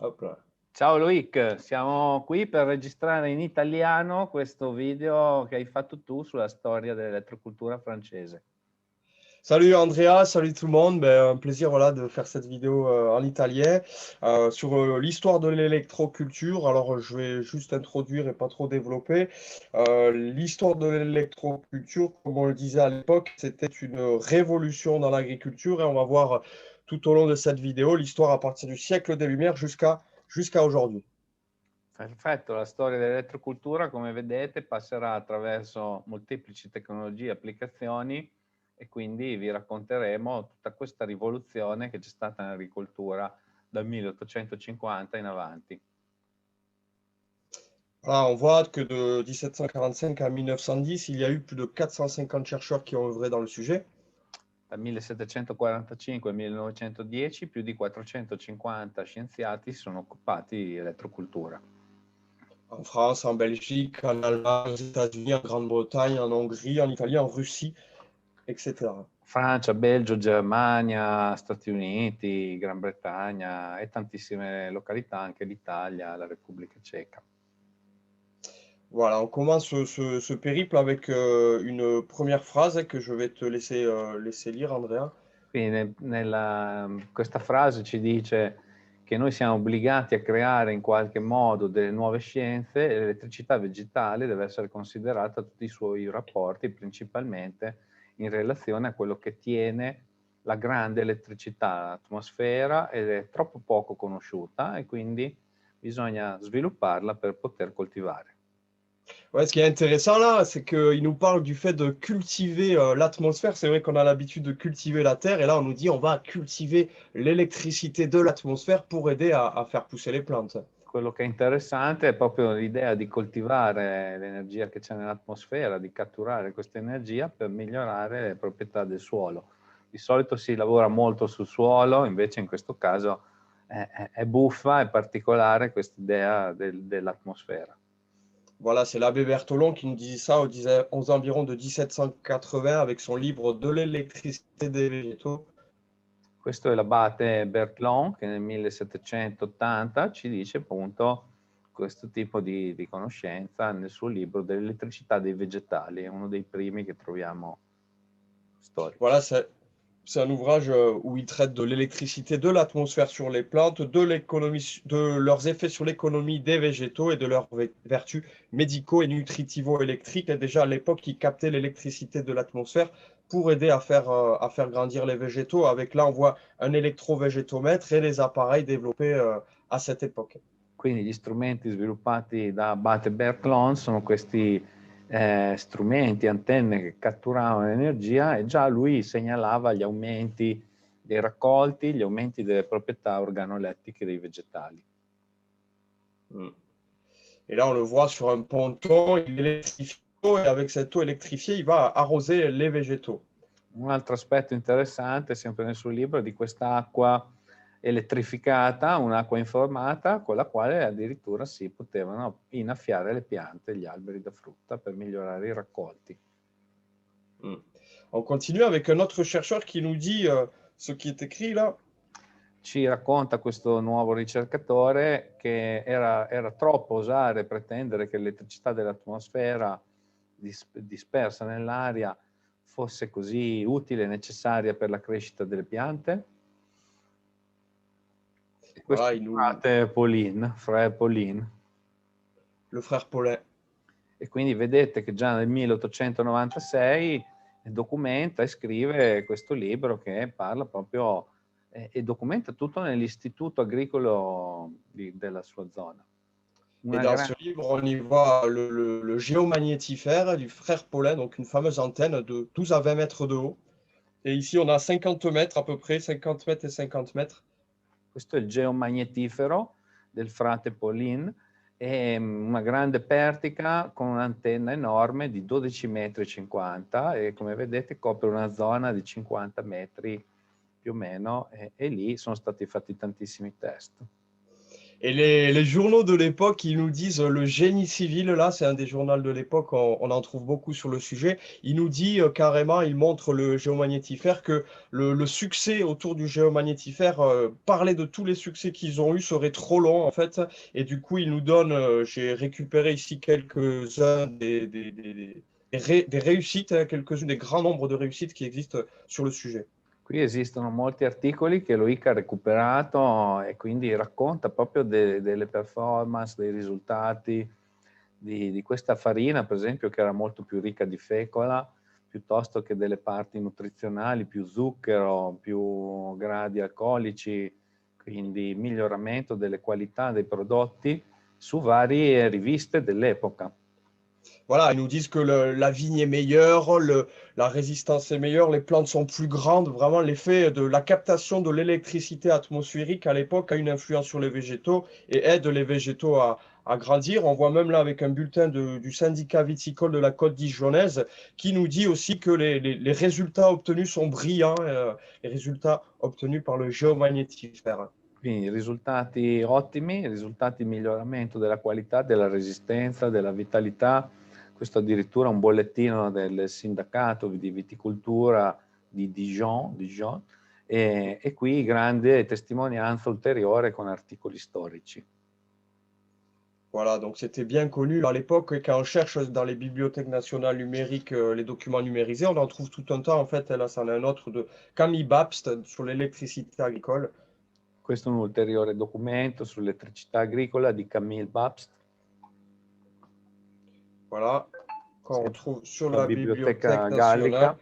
Hop là. Ciao Loic, siamo qui per registrare in italiano questo video che hai fatto tu sulla storia dell'elettrocultura francese. Salut Andrea, salut tout le monde. Un plaisir voilà, de faire cette vidéo en italien sur l'histoire de l'électroculture. Alors je vais juste introduire et pas trop développer. L'histoire de l'électroculture, comme on le disait à l'époque, c'était une révolution dans l'agriculture et on va voir tout au long de cette vidéo l'histoire à partir du siècle des Lumières jusqu'à aujourd'hui. Perfetto, la storia dell'elettrocultura, come vedete, passerà attraverso molteplici tecnologie e applicazioni e quindi vi racconteremo tutta questa rivoluzione che c'è stata nell'agricoltura dal 1850 in avanti. Voilà, on voit que de 1745 à 1910, il y a eu plus de 450 chercheurs qui ont œuvré dans le sujet. Dal 1745 al 1910 più di 450 scienziati si sono occupati di elettrocultura. En France, en Belgique, en Allemagne, aux États-Unis, en Grande-Bretagne, en Hongrie, en Italie, en Russie, etc. Francia, Belgio, Germania, Stati Uniti, Gran Bretagna e tantissime località, anche l'Italia, la Repubblica Ceca. Voilà, on commence ce périple avec une première phrase que je vais te laisser lire, Andrea. Quindi questa frase ci dice che noi siamo obbligati a creare in qualche modo delle nuove scienze e l'elettricità vegetale deve essere considerata tutti i suoi rapporti, principalmente in relazione a quello che tiene la grande elettricità all'atmosfera ed è troppo poco conosciuta e quindi bisogna svilupparla per poter coltivare. Ouais, ce qui est intéressant là, c'est qu'il nous parle du fait de cultiver l'atmosphère. C'est vrai qu'on a l'habitude de cultiver la Terre et là on nous dit on va cultiver l'électricité de l'atmosphère pour aider à faire pousser les plantes. Quello che è interessante è proprio l'idea di coltivare l'energia che c'è nell'atmosfera, di catturare questa energia per migliorare le proprietà del suolo. Di solito si lavora molto sul suolo, invece in questo caso è buffa e particolare questa idea dell'atmosfera. Voilà, c'est l'abbé Bertholon qui nous dit ça aux environs de 1780 avec son livre De l'électricité des végétaux. Questo è l'abate Berthelon che nel 1780 ci dice appunto questo tipo di conoscenza nel suo libro dell'elettricità dei vegetali, è uno dei primi che troviamo storici. Voilà, c'est un ouvrage où il traite de l'électricité de l'atmosphère sur les plantes, de leurs effets sur l'économie des végétaux et de leurs vertus médicaux et nutritivo-électriques. Et déjà à l'époque, il captait l'électricité de l'atmosphère pour aider à faire grandir les végétaux. Avec là, on voit un électrovégétomètre et les appareils développés à cette époque. Quindi gli strumenti sviluppati da Abate Berthelon sono questi strumenti, antenne che catturavano l'energia e già lui segnalava gli aumenti dei raccolti, gli aumenti delle proprietà organolettiche dei vegetali. Et là, on le voit sur un ponton, il électrifie l'eau et avec cette eau électrifiée, il va arroser les végétaux. Un altro aspetto interessante, sempre nel suo libro, è di quest'acqua elettrificata, un'acqua informata, con la quale addirittura si potevano innaffiare le piante, gli alberi da frutta per migliorare i raccolti. On continue avec un autre chercheur qui nous dit ce qui est écrit là. Ci racconta questo nuovo ricercatore che era troppo osare pretendere che l'elettricità dell'atmosfera dispersa nell'aria fosse così utile e necessaria per la crescita delle piante. E questo è frate Paulin, Frère Paulin. Le frère Paulin. E quindi vedete che già nel 1896 documenta e scrive questo libro che parla proprio e documenta tutto nell'istituto agricolo della sua zona. Et dans ce livre, on y voit le géomagnétifère du frère Paulin, donc une fameuse antenne de 12 à 20 mètres de haut. Et ici, on a 50 mètres à peu près, 50 mètres et 50 mètres. Questo è il geomagnetifero del frate Paulin, è una grande pertica con un'antenna enorme di 12,50 metri e come vedete copre una zona di 50 metri più o meno e lì sono stati fatti tantissimi test. Et les journaux de l'époque, ils nous disent, le génie civil, là, c'est un des journaux de l'époque, on en trouve beaucoup sur le sujet, il nous dit carrément, il montre le géomagnétifère, que le succès autour du géomagnétifère, parler de tous les succès qu'ils ont eus serait trop long, en fait. Et du coup, il nous donne, j'ai récupéré ici quelques-uns des réussites, hein, quelques-unes des grands nombres de réussites qui existent sur le sujet. Qui esistono molti articoli che Loic ha recuperato e quindi racconta proprio delle performance, dei risultati di questa farina, per esempio, che era molto più ricca di fecola, piuttosto che delle parti nutrizionali, più zucchero, più gradi alcolici, quindi miglioramento delle qualità dei prodotti su varie riviste dell'epoca. Voilà, ils nous disent que la vigne est meilleure, la résistance est meilleure, les plantes sont plus grandes. Vraiment, l'effet de la captation de l'électricité atmosphérique à l'époque a une influence sur les végétaux et aide les végétaux à grandir. On voit même là avec un bulletin du syndicat viticole de la Côte d'Ijonaise qui nous dit aussi que les résultats obtenus sont brillants, les résultats obtenus par le géomagnétifère. Quindi risultati ottimi, risultati di miglioramento della qualità, della resistenza, della vitalità. Questo addirittura un bollettino del sindacato di viticoltura di Dijon e qui grande testimonianza ulteriore con articoli storici. Voilà, donc c'était bien connu à l'époque. Et quand on cherche dans les bibliothèques nationales numériques les documents numérisés, on en trouve tout un tas. En fait, là, c'en est un autre de Camille Babst sur l'électricité agricole. Questo è un ulteriore documento sull'elettricità agricola di Camille Babst. Voilà, qu'on retrouve sur la la Biblioteca Bibliothèque Gallica. nationale.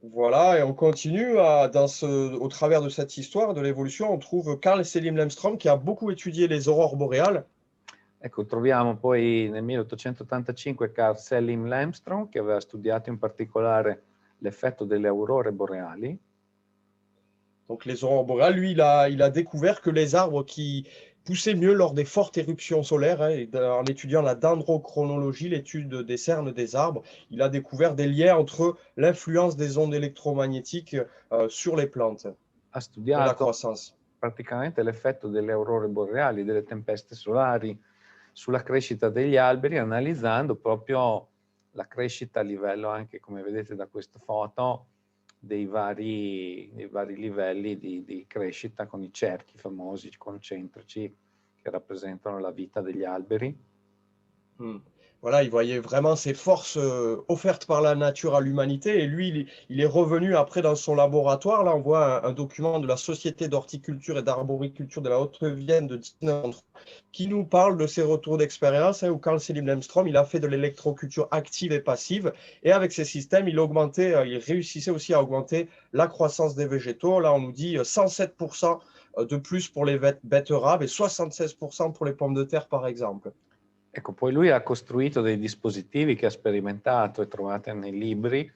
Voilà, et on continue au travers de cette histoire de l'évolution, on trouve Carl Selim Lemstrom qui a beaucoup étudié les aurores boréales. Ecco, troviamo poi nel 1885 Carl Selim Lemstrom che aveva studiato in particolare l'effetto delle aurore boreali. Donc les aurores boréales, lui, il a découvert que les arbres qui poussaient mieux lors des fortes éruptions solaires, hein, en étudiant la dendrochronologie, l'étude des cernes des arbres, il a découvert des liens entre l'influence des ondes électromagnétiques sur les plantes Ha et la studiato croissance. praticamente l'effetto delle aurore boreali, delle tempeste solari sulla crescita degli alberi, analizzando proprio la crescita a livello anche, come vedete da questa foto, dei vari livelli di crescita con i cerchi famosi concentrici che rappresentano la vita degli alberi. Voilà, il voyait vraiment ces forces offertes par la nature à l'humanité. Et lui, il est revenu après dans son laboratoire. Là, on voit un document de la Société d'horticulture et d'arboriculture de la Haute-Vienne de 1903 qui nous parle de ses retours d'expérience, hein, où Carl Selim Lemstrom, il a fait de l'électroculture active et passive. Et avec ces systèmes, il réussissait aussi à augmenter la croissance des végétaux. Là, on nous dit 107% de plus pour les betteraves et 76% pour les pommes de terre, par exemple. Ecco, poi lui ha costruito dei dispositivi che ha sperimentato e trovate nei libri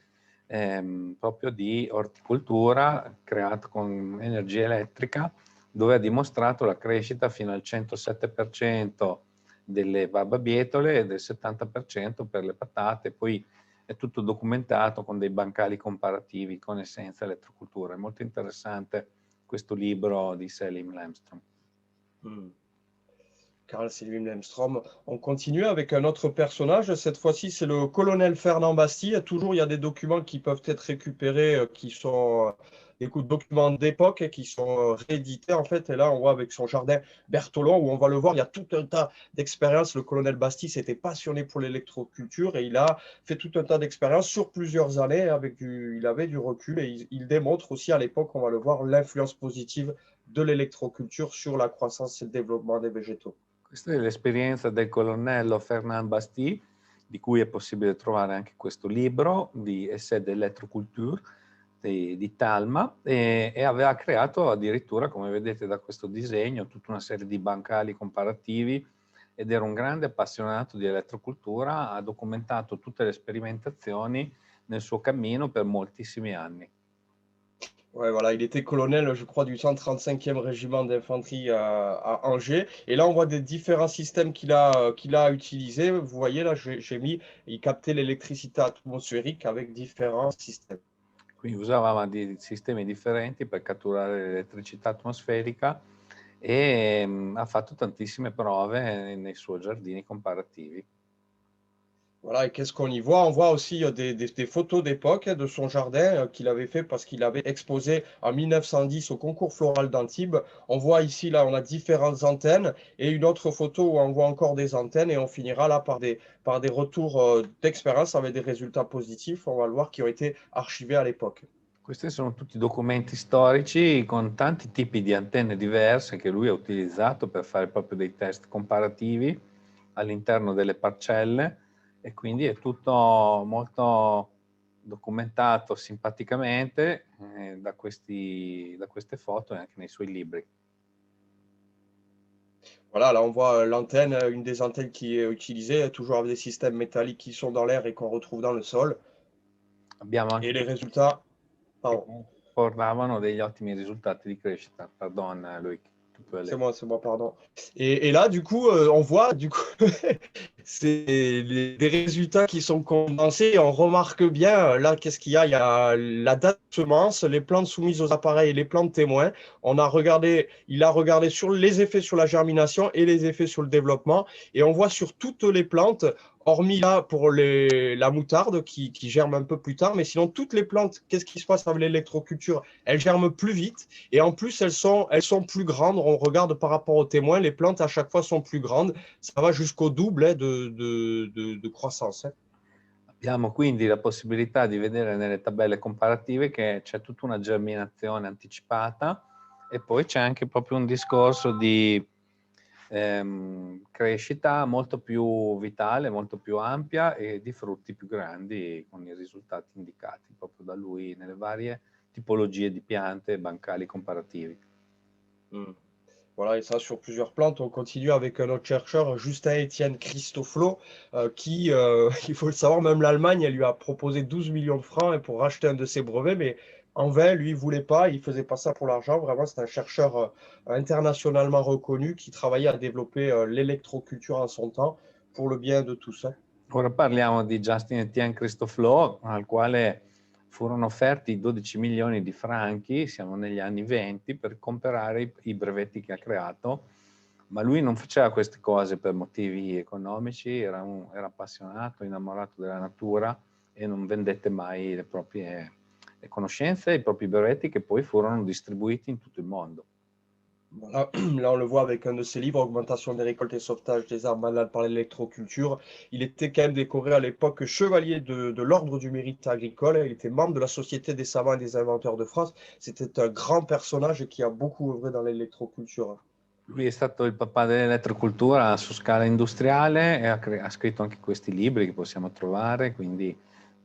proprio di orticoltura creato con energia elettrica, dove ha dimostrato la crescita fino al 107% delle barbabietole e del 70% per le patate. Poi è tutto documentato con dei bancali comparativi con e senza elettrocultura. È molto interessante questo libro di Selim Lemstrom. Carl Selim Lemstrom. On continue avec un autre personnage. Cette fois-ci, c'est le colonel Fernand Bastille. Toujours, il y a des documents qui peuvent être récupérés, qui sont des documents d'époque et qui sont réédités, en fait. Et là, on voit avec son jardin Bertholon, où on va le voir, il y a tout un tas d'expériences. Le colonel Bastille s'était passionné pour l'électroculture et il a fait tout un tas d'expériences sur plusieurs années. Il avait du recul et il démontre aussi à l'époque, on va le voir, l'influence positive de l'électroculture sur la croissance et le développement des végétaux. Questa è l'esperienza del colonnello Fernand Bastille, di cui è possibile trovare anche questo libro di Essai d'Electroculture di Talma e aveva creato addirittura, come vedete da questo disegno, tutta una serie di bancali comparativi ed era un grande appassionato di elettrocultura, ha documentato tutte le sperimentazioni nel suo cammino per moltissimi anni. Ouais, voilà, il était colonel, je crois, du 135e régiment d'infanterie à Angers. Et là, on voit des différents systèmes qu'il a utilisés. Vous voyez, là, j'ai mis, il captait l'électricité atmosphérique avec différents systèmes. Quindi usavamo dei sistemi differenti per catturare l'elettricità atmosferica e ha fatto tantissime prove nei suoi giardini comparativi. Voilà, et qu'est-ce qu'on y voit? On voit aussi des photos d'époque de son jardin qu'il avait fait parce qu'il avait exposé en 1910 au concours floral d'Antibes. On voit ici, là, on a différentes antennes et une autre photo où on voit encore des antennes et on finira là par des retours d'expérience avec des résultats positifs, on va le voir, qui ont été archivés à l'époque. Questi sono tutti documenti storici con tanti tipi di antenne diverse che lui ha utilizzato per fare proprio dei test comparativi all'interno delle parcelle e quindi è tutto molto documentato simpaticamente da queste foto e anche nei suoi libri. Voilà, là on voit l'antenne, une des antennes qui est utilisée, toujours avec des systèmes métalliques qui sont dans l'air et qu'on retrouve dans le sol. Abbiamo Et anche les questi résultats, che pardon. portavano degli ottimi risultati di crescita. Pardon, Loïc, tu peux aller. C'est moi, pardon. Et là, du coup, on voit, du coup, c'est des résultats qui sont condensés. On remarque bien, là, qu'est-ce qu'il y a? Il y a la date de semence, les plantes soumises aux appareils et les plantes témoins. Il a regardé sur les effets sur la germination et les effets sur le développement. Et on voit sur toutes les plantes, hormis là pour la moutarde qui germe un peu plus tard, mais sinon, toutes les plantes, qu'est-ce qui se passe avec l'électroculture? Elles germent plus vite. Et en plus, elles sont plus grandes. On regarde par rapport aux témoins, les plantes à chaque fois sont plus grandes. Ça va jusqu'au double de croissance. Abbiamo quindi la possibilità di vedere nelle tabelle comparative che c'è tutta una germinazione anticipata e poi c'è anche proprio un discorso di crescita molto più vitale, molto più ampia e di frutti più grandi con i risultati indicati proprio da lui nelle varie tipologie di piante e bancali comparativi. Mm. Voilà, et ça sur plusieurs plantes. On continue avec un autre chercheur, Justin-Étienne Christoflo, qui, il faut le savoir, même l'Allemagne, elle lui a proposé 12 millions de francs pour racheter un de ses brevets, mais en vain, lui, il voulait pas, il faisait pas ça pour l'argent. Vraiment, c'est un chercheur internationalement reconnu qui travaillait à développer l'électroculture en son temps pour le bien de tous. Ora parliamo di Justin Etienne Christoflo, al quale furono offerti 12 milioni di franchi, siamo negli anni 20, per comprare i brevetti che ha creato, ma lui non faceva queste cose per motivi economici, era appassionato, innamorato della natura e non vendette mai le proprie conoscenze, i propri brevetti che poi furono distribuiti in tutto il mondo. Voilà. Là, on le voit avec un de ses livres, Augmentation des récoltes et sauvetage des arbres malades par l'électroculture. Il était quand même décoré à l'époque chevalier de l'Ordre du mérite agricole. Il était membre de la Société des savants et des inventeurs de France. C'était un grand personnage qui a beaucoup œuvré dans l'électroculture. Lui è stato il papà dell'elettrocultura su scala industriale e ha scritto anche questi libri che possiamo trovare, quindi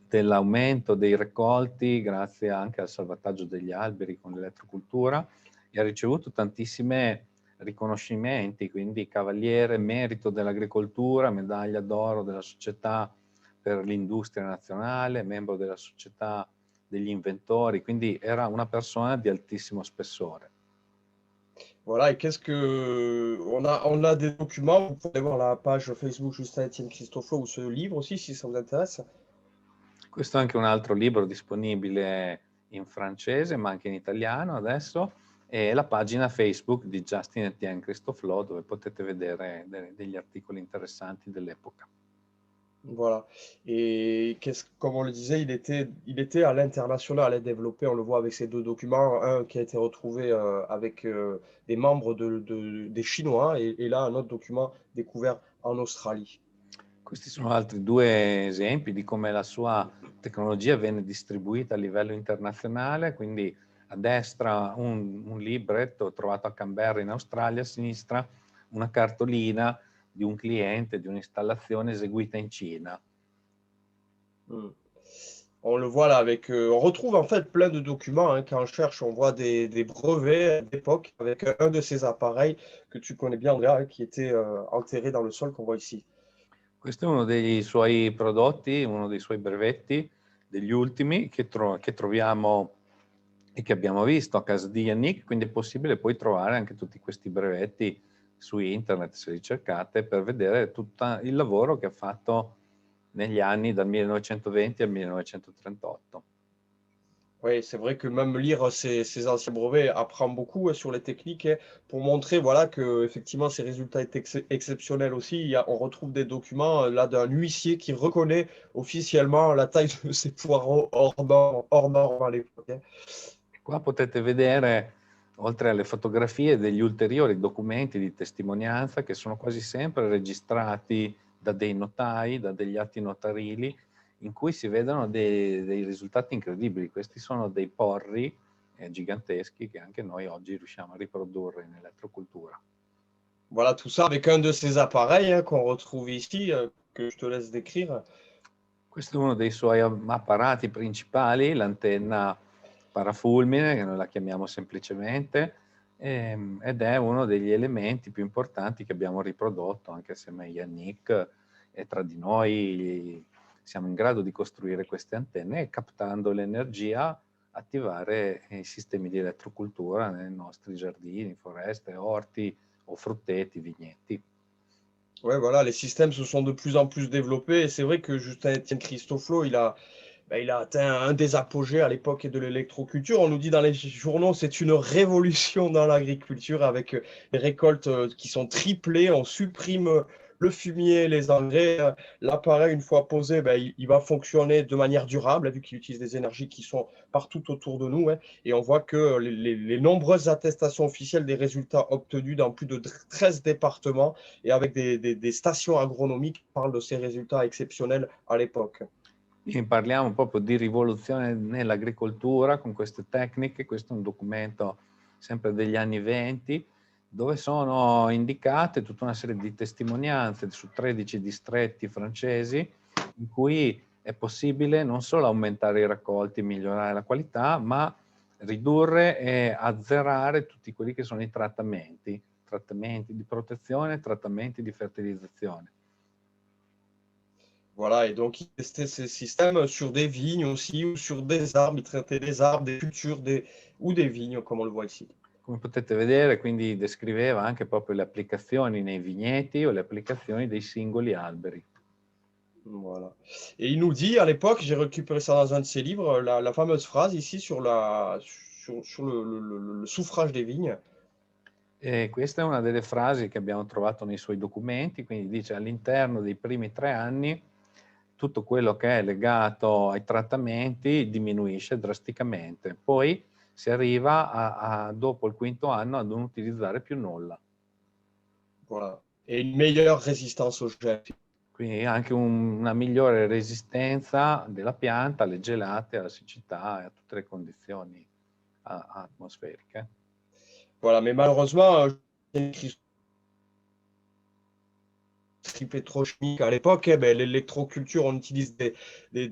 dell'aumento dei raccolti grazie anche al salvataggio degli alberi con l'elettrocultura e ha ricevuto tantissimi riconoscimenti, quindi cavaliere merito dell'agricoltura, medaglia d'oro della Società per l'Industria Nazionale, membro della Società degli Inventori, quindi era una persona di altissimo spessore. Voilà, et qu'est-ce que. On a des documents, vous pouvez voir la page Facebook Justin Etienne Christoflo ou ce livre aussi, si ça vous intéresse. Questo è anche un altro libro disponibile in francese, ma anche in italiano adesso, e la pagina Facebook di Justin Etienne Christoflo, dove potete vedere degli articoli interessanti dell'epoca. Voilà. Et comme on le disait, il était à l'international et développé. On le voit avec ces deux documents. Un qui a été retrouvé avec des membres des Chinois et là un autre document découvert en Australie. Questi sono altri due esempi di come la sua tecnologia venne distribuita a livello internazionale, quindi a destra un libretto trovato a Canberra in Australia, a sinistra una cartolina di un cliente, di un'installazione eseguita in Cina. Mm. On le voit là avec. On retrouve en fait plein de documents hein, quand on cherche. On voit des brevets d'époque avec un de ces appareils que tu connais bien, Andrea, qui était enterré dans le sol qu'on voit ici. Questo è uno dei suoi prodotti, uno dei suoi brevetti, degli ultimi che troviamo e che abbiamo visto a casa di Yannick, quindi è possibile poi trovare anche tutti questi brevetti su internet se li cercate per vedere tutto il lavoro che ha fatto negli anni dal 1920 al 1938. Oui, c'est vrai que même lire ces anciens brevets apprend beaucoup sur les techniques pour montrer voilà, que effectivement ces résultats étaient exceptionnels aussi. On retrouve des documents là d'un huissier qui reconnaît officiellement la taille de ces poireaux hors normes à l'époque. Qua potete vedere, oltre alle fotografie, degli ulteriori documenti di testimonianza che sono quasi sempre registrati da dei notai, da degli atti notarili, in cui si vedono dei risultati incredibili. Questi sono dei porri giganteschi che anche noi oggi riusciamo a riprodurre in elettrocultura. Voilà tout ça avec un de ces appareils qu'on retrouve ici, que je te laisse décrire. Questo è uno dei suoi apparati principali, l'antenna parafulmine, che noi la chiamiamo semplicemente, ed è uno degli elementi più importanti che abbiamo riprodotto anche assieme a Yannick, e tra di noi siamo in grado di costruire queste antenne e, captando l'energia, attivare i sistemi di elettrocultura nei nostri giardini, foreste, orti o frutteti, vigneti. Ouais, voilà, les systèmes se sont de plus en plus développés et c'est vrai que Justin-Étienne Christoflo, il a atteint un des apogées à l'époque de l'électroculture. On nous dit dans les journaux, c'est une révolution dans l'agriculture avec les récoltes qui sont triplées. On supprime le fumier, les engrais. L'appareil, une fois posé, il va fonctionner de manière durable, vu qu'il utilise des énergies qui sont partout autour de nous. Et on voit que les nombreuses attestations officielles des résultats obtenus dans plus de 13 départements et avec des stations agronomiques parlent de ces résultats exceptionnels à l'époque. Quindi parliamo proprio di rivoluzione nell'agricoltura con queste tecniche. Questo è un documento sempre degli anni '20, dove sono indicate tutta una serie di testimonianze su 13 distretti francesi, in cui è possibile non solo aumentare i raccolti, migliorare la qualità, ma ridurre e azzerare tutti quelli che sono i trattamenti di protezione, trattamenti di fertilizzazione. Voilà, et donc ils testaient ces systèmes sur des vignes aussi, ou sur des arbres, ils traitaient des arbres, des cultures, ou des vignes, comme on le voit ici. Come potete vedere, quindi descriveva anche proprio le applicazioni nei vigneti o le applicazioni dei singoli alberi. Voilà. Et il nous dit, à l'époque, j'ai récupéré ça dans un de ses livres, la fameuse phrase ici sur le souffrage des vignes. E questa è una delle frasi che abbiamo trovato nei suoi documenti, quindi dice: all'interno dei primi 3 anni tutto quello che è legato ai trattamenti diminuisce drasticamente, poi si arriva dopo il quinto anno a non utilizzare più nulla. Voilà. Et une meilleure résistance aux gels. Quindi anche una migliore resistenza della pianta alle gelate, alla siccità e a tutte le condizioni atmosferiche. Voilà, mais malheureusement, pétrochimique à l'époque, l'électroculture, on utilise des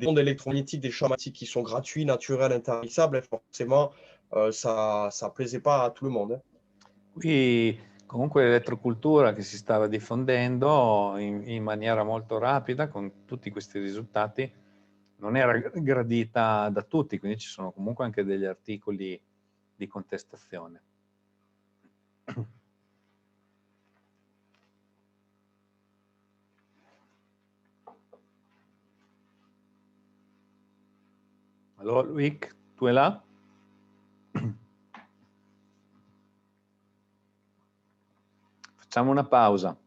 ondes électromagnétiques, des champs magnétiques qui sont gratuits, naturels, intarissables, et forcément, ça plaisait pas à tout le monde. Qui comunque l'elettrocultura che si stava diffondendo in maniera molto rapida con tutti questi risultati non era gradita da tutti, quindi ci sono comunque anche degli articoli di contestazione. Allora, Luic, tu è là? Facciamo una pausa.